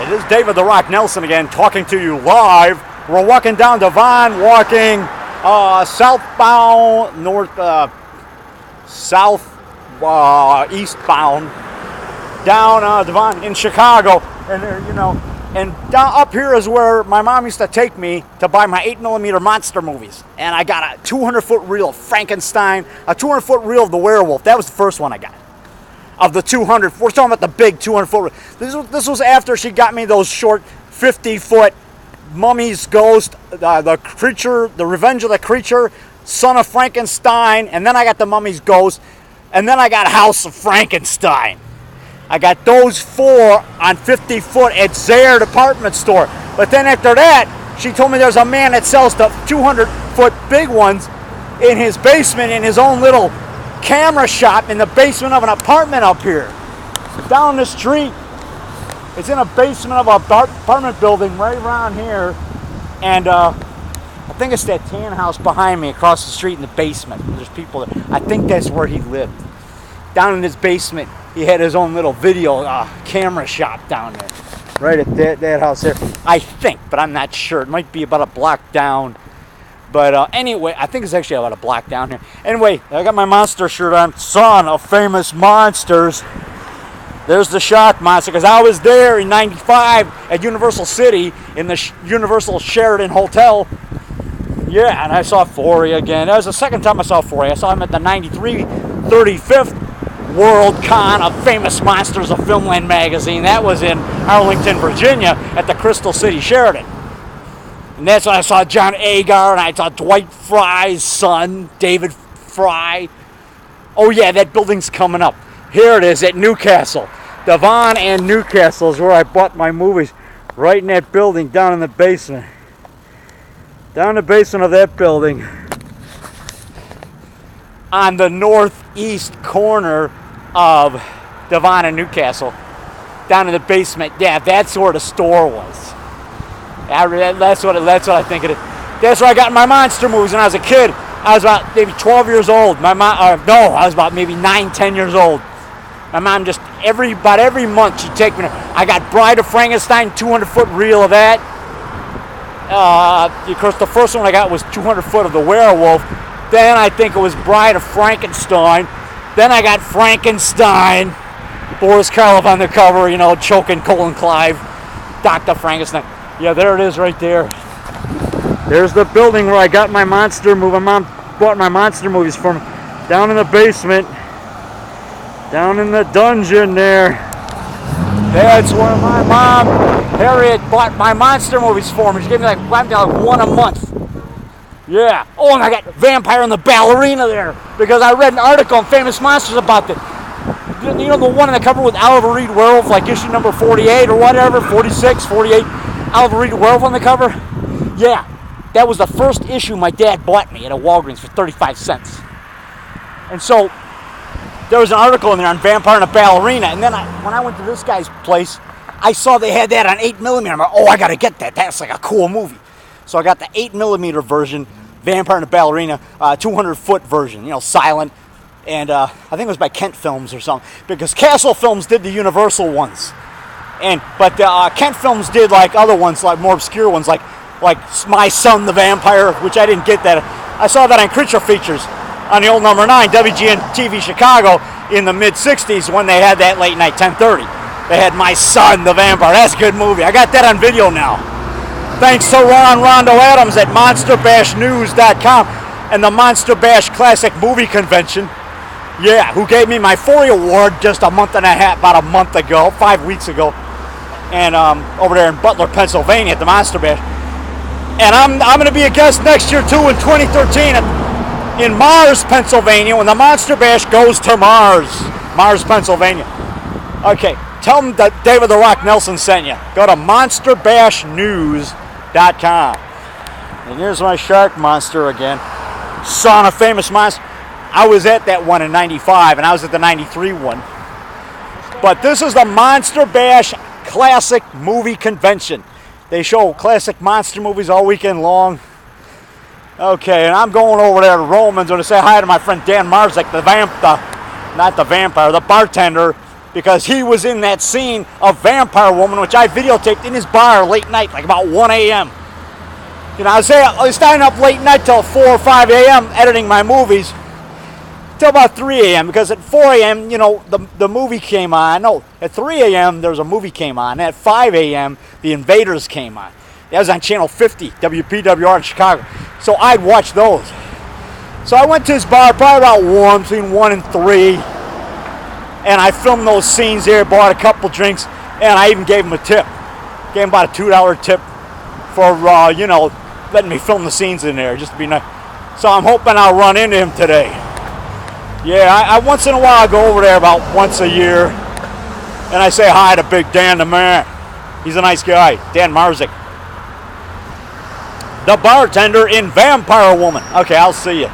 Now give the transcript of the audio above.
It is David the Rock Nelson again, talking to you live. We're walking down Devon, walking southbound, eastbound, down Devon in Chicago, and and down up here is where my mom used to take me to buy my 8mm monster movies. And I got a 200-foot reel of Frankenstein, a 200-foot reel of the werewolf. That was the first one I got. Of the 200, we're talking about the big 200-foot. This was after she got me those short 50-foot Mummy's Ghost, the Creature, the Revenge of the Creature, Son of Frankenstein, and then I got the Mummy's Ghost, and then I got House of Frankenstein. I got those 4 on 50-foot at Zayre department store. But then after that, she told me there's a man that sells the 200-foot big ones in his basement in his own little camera shop in the basement of an apartment up here. Down the street, it's in a basement of an apartment building right around here. And I think it's that tan house behind me across the street in the basement. There's people there. I think that's where he lived. Down in his basement, he had his own little video camera shop down there. Right at that house there. I think, but I'm not sure. It might be about a block down. But anyway, I think it's actually about a block down here. Anyway, I got my monster shirt on. Son of Famous Monsters. There's the Shock Monster, because I was there in '95 at Universal City in the Universal Sheraton Hotel. Yeah, and I saw Forey again. That was the second time I saw Forey. I saw him at the '93 35th World Con of Famous Monsters of Filmland magazine. That was in Arlington, Virginia at the Crystal City Sheraton. And that's when I saw John Agar, and I saw Dwight Fry's son, David Fry. Oh yeah, that building's coming up. Here it is at Newcastle. Devon and Newcastle is where I bought my movies. Right in that building, down in the basement. Down in the basement of that building. On the northeast corner of Devon and Newcastle. Down in the basement. Yeah, that's where the store was. That's what I think it is. That's where I got my monster movies when I was a kid. I was about maybe 12 years old. I was about maybe 9, 10 years old. My mom just about every month she'd take me. I got Bride of Frankenstein, 200-foot reel of that. Of course, the first one I got was 200-foot of the werewolf. Then I think it was Bride of Frankenstein. Then I got Frankenstein. Boris Karloff on the cover, choking Colin Clive. Dr. Frankenstein. Yeah, there it is right there. There's the building where I got my monster movie. My mom bought my monster movies from. Down in the basement. Down in the dungeon there. That's where my mom, Harriet, bought my monster movies for me. She gave me like one a month. Yeah. Oh, and I got Vampire and the Ballerina there because I read an article on Famous Monsters about that. You know the one on the cover with Oliver Reed Werewolf, like issue number 48 or whatever, 46, 48. Oliver Reed Werewolf on the cover? Yeah. That was the first issue my dad bought me at a Walgreens for 35 cents. And so there was an article in there on Vampire and a Ballerina, and then when I went to this guy's place, I saw they had that on 8mm. I'm like, oh, I gotta get that. That's like a cool movie. So I got the 8mm version, Vampire and a Ballerina, 200-foot version, silent. And I think it was by Kent Films or something, because Castle Films did the Universal ones. But Kent Films did like other ones, like more obscure ones, like My Son the Vampire, which I didn't get that. I saw that on Creature Features on the old number 9, WGN-TV Chicago in the mid-'60s when they had that late night 10:30. They had My Son the Vampire. That's a good movie. I got that on video now. Thanks to Rondo Adams at MonsterBashNews.com and the Monster Bash Classic Movie Convention. Yeah, who gave me my Forey Award just about a month ago, 5 weeks ago. And over there in Butler, Pennsylvania at the Monster Bash. And I'm going to be a guest next year too in 2013 in Mars, Pennsylvania, when the Monster Bash goes to Mars, Pennsylvania. Okay, tell them that David the Rock Nelson sent you. Go to MonsterBashNews.com. And here's my shark monster again. Son of Famous Monster. I was at that one in '95, and I was at the '93 one. But this is the Monster Bash Classic Movie Convention. They show classic monster movies all weekend long. Okay, and I'm going over there to Romans to say hi to my friend Dan Marzek, the bartender because he was in that scene of Vampire Woman, which I videotaped in his bar late night, like about 1 a.m. You know, I was starting up late night till 4 or 5 a.m. editing my movies till about 3 a.m. because at 4 a.m., you know, the movie came on. No, at 3 a.m. there was a movie came on. And at 5 a.m. The Invaders came on. That was on Channel 50, WPWR in Chicago. So I'd watch those. So I went to his bar probably about 1, between 1 and 3. And I filmed those scenes there, bought a couple drinks, and I even gave him a tip. Gave him about a $2 tip for, you know, letting me film the scenes in there, just to be nice. So I'm hoping I'll run into him today. Yeah, I once in a while I go over there about once a year, and I say hi to Big Dan the man. He's a nice guy, Dan Marzik. The bartender in Vampire Woman. Okay, I'll see you.